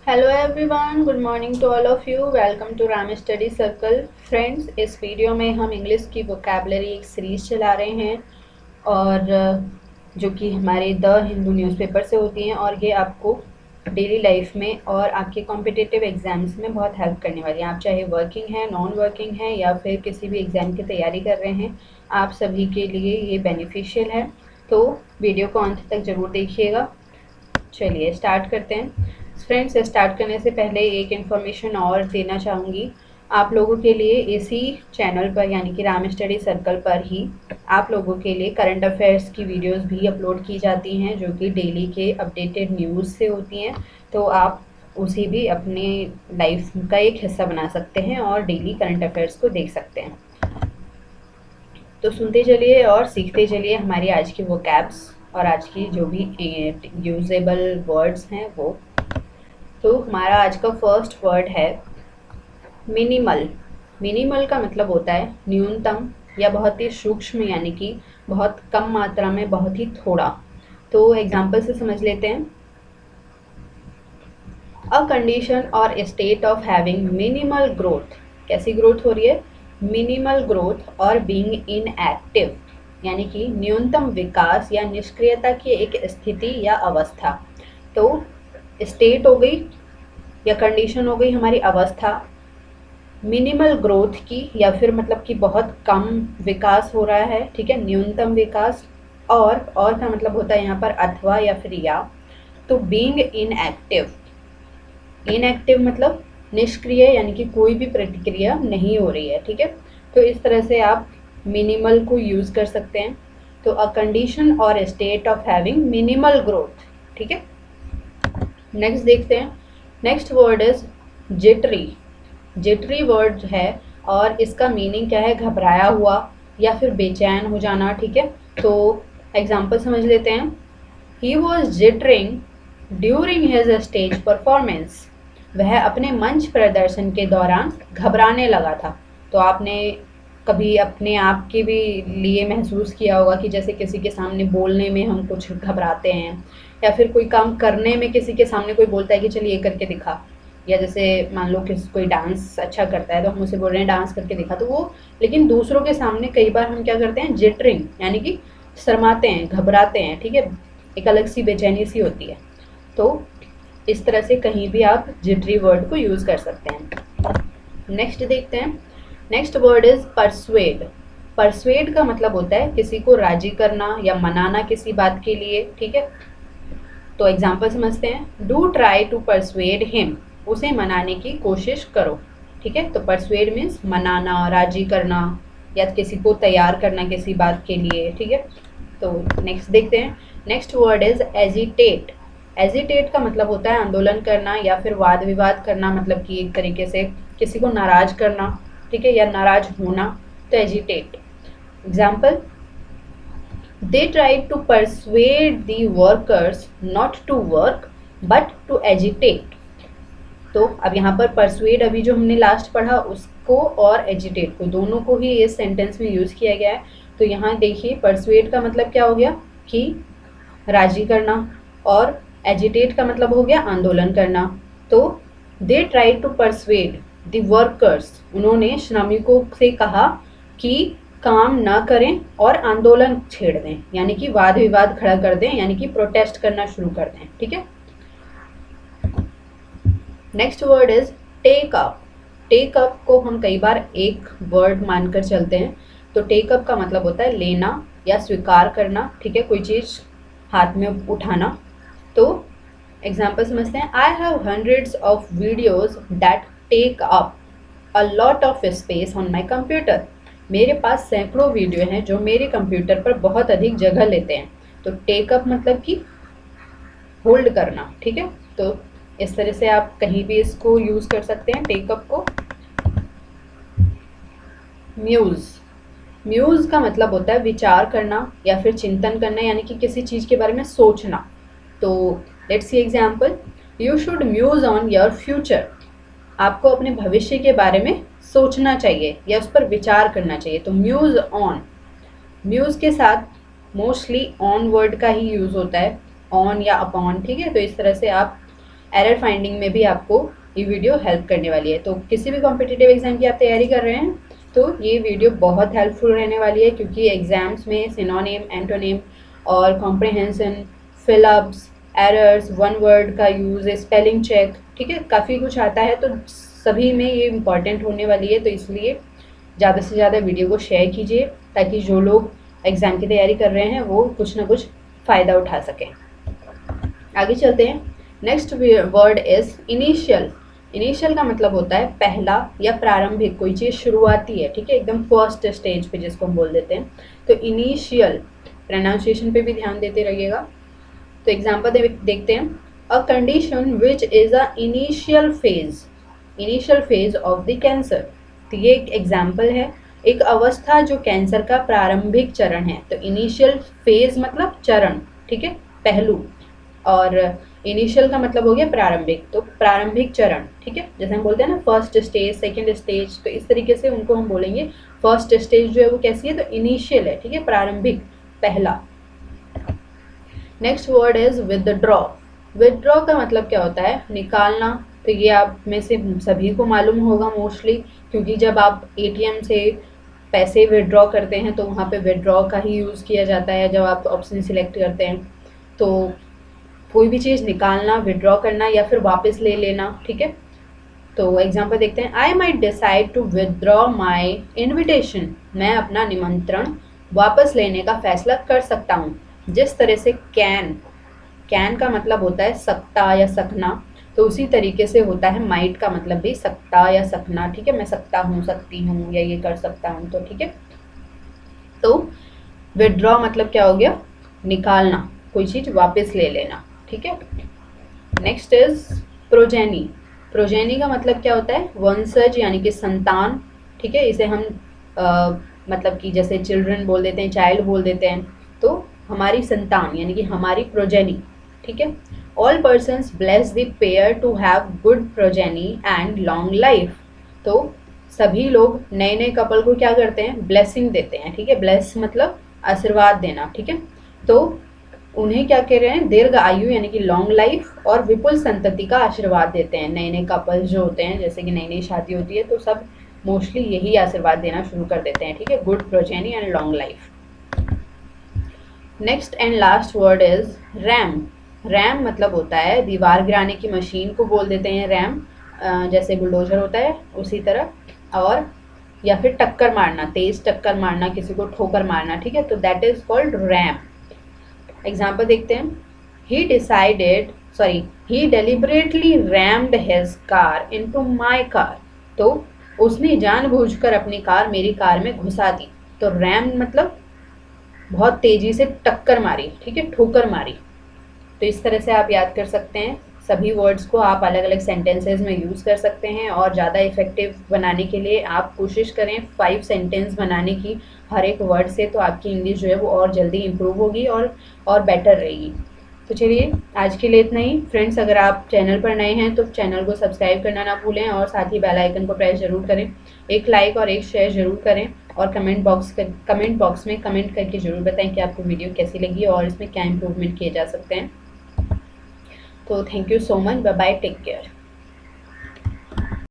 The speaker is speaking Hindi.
Hello everyone, good morning to all of you. Welcome to Ram study circle. Friends, इस वीडियो में हम इंग्लिश की वोकैबलरी एक सीरीज़ चला रहे हैं और जो कि हमारे द हिंदू न्यूज़पेपर से होती हैं और ये आपको डेली लाइफ में और आपके कॉम्पिटिटिव एग्ज़ाम्स में बहुत हेल्प करने वाली हैं। आप चाहे वर्किंग हैं, नॉन वर्किंग हैं या फिर किसी भी एग्ज़ाम की तैयारी कर रहे हैं, आप सभी के लिए ये बेनिफिशियल है। तो वीडियो को अंत तक ज़रूर देखिएगा। चलिए स्टार्ट करते हैं। फ्रेंड्स, स्टार्ट करने से पहले एक इन्फॉर्मेशन और देना चाहूँगी आप लोगों के लिए। इसी चैनल पर यानी कि राम स्टडी सर्कल पर ही आप लोगों के लिए करंट अफेयर्स की वीडियोस भी अपलोड की जाती हैं, जो कि डेली के अपडेटेड न्यूज़ से होती हैं। तो आप उसे भी अपने लाइफ का एक हिस्सा बना सकते हैं और डेली करंट अफेयर्स को देख सकते हैं। तो सुनते चलिए और सीखते चलिए हमारी आज की वोकैब्स और आज की जो भी यूजेबल वर्ड्स हैं वो। तो हमारा आज का फर्स्ट वर्ड है मिनिमल। मिनिमल का मतलब होता है न्यूनतम या बहुत ही सूक्ष्म, यानी कि बहुत कम मात्रा में, बहुत ही थोड़ा। तो एग्जाम्पल से समझ लेते हैं। अ कंडीशन और state of having minimal growth. कैसी ग्रोथ हो रही है? मिनिमल ग्रोथ और बीइंग इनएक्टिव, यानी कि न्यूनतम विकास या निष्क्रियता की एक स्थिति या अवस्था। तो स्टेट हो गई या कंडीशन हो गई हमारी अवस्था, मिनिमल ग्रोथ की या फिर मतलब कि बहुत कम विकास हो रहा है, ठीक है, न्यूनतम विकास। और का मतलब होता है यहाँ पर अथवा या फिर या। तो बीइंग इनएक्टिव, इनएक्टिव मतलब निष्क्रिय, यानी कि कोई भी प्रतिक्रिया नहीं हो रही है, ठीक है। तो इस तरह से आप मिनिमल को यूज़ कर सकते हैं। तो अ कंडीशन और state of having minimal growth, ठीक है। नेक्स्ट देखते हैं। Next word is jittery. Jittery word है और इसका मीनिंग क्या है? घबराया हुआ या फिर बेचैन हो जाना, ठीक है। तो एग्जाम्पल समझ लेते हैं। He was jittering during his stage performance. वह अपने मंच प्रदर्शन के दौरान घबराने लगा था। तो आपने कभी अपने आप के भी लिए महसूस किया होगा कि जैसे किसी के सामने बोलने में हम कुछ घबराते हैं, या फिर कोई काम करने में किसी के सामने कोई बोलता है कि चलिए ये करके दिखा, या जैसे मान लो कि कोई डांस अच्छा करता है तो हम उसे बोल रहे हैं डांस करके दिखा, तो वो लेकिन दूसरों के सामने कई बार हम क्या करते हैं? जिटरिंग, यानी कि शर्माते हैं, घबराते हैं, ठीक है। एक अलग सी बेचैनी सी होती है। तो इस तरह से कहीं भी आप जिटरी वर्ड को यूज़ कर सकते हैं। नेक्स्ट देखते हैं। Next word is persuade. Persuade का मतलब होता है किसी को राजी करना या मनाना किसी बात के लिए, ठीक है। तो एग्जाम्पल समझते हैं। Do try to persuade him. उसे मनाने की कोशिश करो, ठीक है। तो परसुएड मीन्स मनाना, राजी करना या किसी को तैयार करना किसी बात के लिए, ठीक है। तो नेक्स्ट देखते हैं। Next word is agitate. Agitate का मतलब होता है आंदोलन करना या फिर वाद विवाद करना, मतलब कि एक तरीके से किसी को नाराज करना, ठीक है, या नाराज होना। तो agitate. Example, they tried to persuade the workers not to work but to agitate। तो अब यहाँ पर persuade अभी जो हमने लास्ट पढ़ा उसको और agitate को, दोनों को ही इस सेंटेंस में यूज़ किया गया है। तो यहाँ देखिए persuade का मतलब क्या हो गया कि राजी करना, और agitate का मतलब हो गया आंदोलन करना। तो they tried to persuade the workers, उन्होंने श्रमिकों से कहा कि काम ना करें और आंदोलन छेड़ दें, यानी कि वाद विवाद खड़ा कर दें, यानी कि प्रोटेस्ट करना शुरू कर दें, ठीक है। Next word is take up. Take up को हम कई बार एक वर्ड मानकर चलते हैं। तो टेक अप का मतलब होता है लेना या स्वीकार करना, ठीक है, कोई चीज़ हाथ में उठाना। तो एग्जाम्पल समझते हैं। I have hundreds of videos that take up a lot of space on my computer. मेरे पास सैकड़ों वीडियो हैं जो मेरे कंप्यूटर पर बहुत अधिक जगह लेते हैं। तो टेकअप मतलब कि होल्ड करना, ठीक है। तो इस तरह से आप कहीं भी इसको यूज़ कर सकते हैं टेकअप को। म्यूज़। म्यूज़ का मतलब होता है विचार करना या फिर चिंतन करना, यानी कि किसी चीज़ के बारे में सोचना। तो let's see example. You should muse on your future. आपको अपने भविष्य के बारे में सोचना चाहिए या उस पर विचार करना चाहिए। तो म्यूज़ ऑन, म्यूज़ के साथ मोस्टली ऑन वर्ड का ही यूज़ होता है, ऑन या अपॉन, ठीक है। तो इस तरह से आप एरर फाइंडिंग में भी आपको ये वीडियो हेल्प करने वाली है। तो किसी भी कॉम्पिटिटिव एग्जाम की आप तैयारी कर रहे हैं तो ये वीडियो बहुत हेल्पफुल रहने वाली है, क्योंकि एग्जाम्स में सिनोनिम, एंटोनिम और comprehension, fill-ups, errors, one word का यूज़, स्पेलिंग चेक, ठीक है, काफ़ी कुछ आता है। तो सभी में ये इम्पॉर्टेंट होने वाली है। तो इसलिए ज़्यादा से ज़्यादा वीडियो को शेयर कीजिए, ताकि जो लोग एग्ज़ाम की तैयारी कर रहे हैं वो कुछ ना कुछ फ़ायदा उठा सकें। आगे चलते हैं। Next word is initial. Initial का मतलब होता है पहला या प्रारंभिक, कोई चीज़ शुरुआती है, ठीक है, एकदम फर्स्ट स्टेज पे जिसको हम बोल देते हैं। तो इनिशियल, प्रोनाउंसिएशन पे भी ध्यान देते रहिएगा। तो एग्जाम्पल देखते हैं। A condition which is a initial phase of the cancer. तो ये एक एग्जाम्पल है, एक अवस्था जो कैंसर का प्रारंभिक चरण है। तो इनिशियल फेज मतलब चरण, ठीक है, पहलू, और इनिशियल का मतलब हो गया प्रारंभिक, तो प्रारंभिक चरण, ठीक है। जैसे हम बोलते हैं ना फर्स्ट स्टेज, सेकंड स्टेज, तो इस तरीके से उनको हम बोलेंगे। फर्स्ट स्टेज जो है वो कैसी है, तो इनिशियल है, ठीक है, प्रारंभिक, पहला। Next word is withdraw. Withdraw का मतलब क्या होता है, निकालना। तो ये आप में से सभी को मालूम होगा मोस्टली, क्योंकि जब आप एटीएम से पैसे विदड्रॉ करते हैं तो वहाँ पे विदड्रॉ का ही यूज़ किया जाता है। जब आप ऑप्शन सिलेक्ट करते हैं तो कोई भी चीज़ निकालना, विदड्रॉ करना या फिर वापस ले लेना, ठीक है। तो एग्जांपल देखते हैं। I might decide to withdraw my invitation. मैं अपना निमंत्रण वापस लेने का फैसला कर सकता हूँ। जिस तरह से कैन का मतलब होता है सकता या सकना, तो उसी तरीके से होता है माइट का मतलब भी सकता या सकना, ठीक है। मैं सकता हूँ, सकती हूँ, या ये कर सकता हूँ, तो ठीक है। तो विदड्रॉ मतलब क्या हो गया, निकालना, कोई चीज़ वापस ले लेना, ठीक है। Next is progeny. प्रोजेनी का मतलब क्या होता है, वंशज यानी कि संतान, ठीक है। इसे हम मतलब कि जैसे चिल्ड्रन बोल देते हैं, चाइल्ड बोल देते हैं, तो हमारी संतान यानी कि हमारी प्रोजेनी, ठीक है। All persons bless the pair to have good progeny and long life. तो सभी लोग नए नए कपल को क्या करते हैं, ब्लेसिंग देते हैं, ठीक है। ब्लेस मतलब आशीर्वाद देना, ठीक है। तो उन्हें क्या कह रहे हैं, दीर्घ आयु यानी कि लॉन्ग लाइफ और विपुल संतति का आशीर्वाद देते हैं। नए नए कपल्स जो होते हैं, जैसे कि नई नई शादी होती है, तो सब मोस्टली यही आशीर्वाद देना शुरू कर देते हैं, ठीक है। Good progeny and long life. Next and last word is RAM. RAM मतलब होता है दीवार गिराने की मशीन को बोल देते हैं रैम, जैसे बुलडोजर होता है उसी तरह, और या फिर टक्कर मारना, तेज टक्कर मारना, किसी को ठोकर मारना, ठीक है। तो that is called RAM. Example देखते हैं। he deliberately rammed his car into my car। तो उसने जानबूझकर अपनी कार मेरी कार में घुसा दी। तो रैम मतलब बहुत तेजी से टक्कर मारी, ठीक है, ठोकर मारी। तो इस तरह से आप याद कर सकते हैं। सभी वर्ड्स को आप अलग अलग सेंटेंसेस में यूज़ कर सकते हैं, और ज़्यादा इफेक्टिव बनाने के लिए आप कोशिश करें 5 सेंटेंस बनाने की हर एक वर्ड से, तो आपकी इंग्लिश जो है वो और जल्दी इम्प्रूव होगी और बेटर रहेगी। तो चलिए आज के लिए इतना ही। फ्रेंड्स, अगर आप चैनल पर नए हैं तो चैनल को सब्सक्राइब करना ना भूलें, और साथ ही बेल आइकन को प्रेस जरूर करें। एक लाइक और एक शेयर जरूर करें, और कमेंट बॉक्स में कमेंट करके ज़रूर बताएं कि आपको वीडियो कैसी लगी और इसमें क्या इम्प्रूवमेंट किए जा सकते हैं। तो thank you so much, bye bye, take care.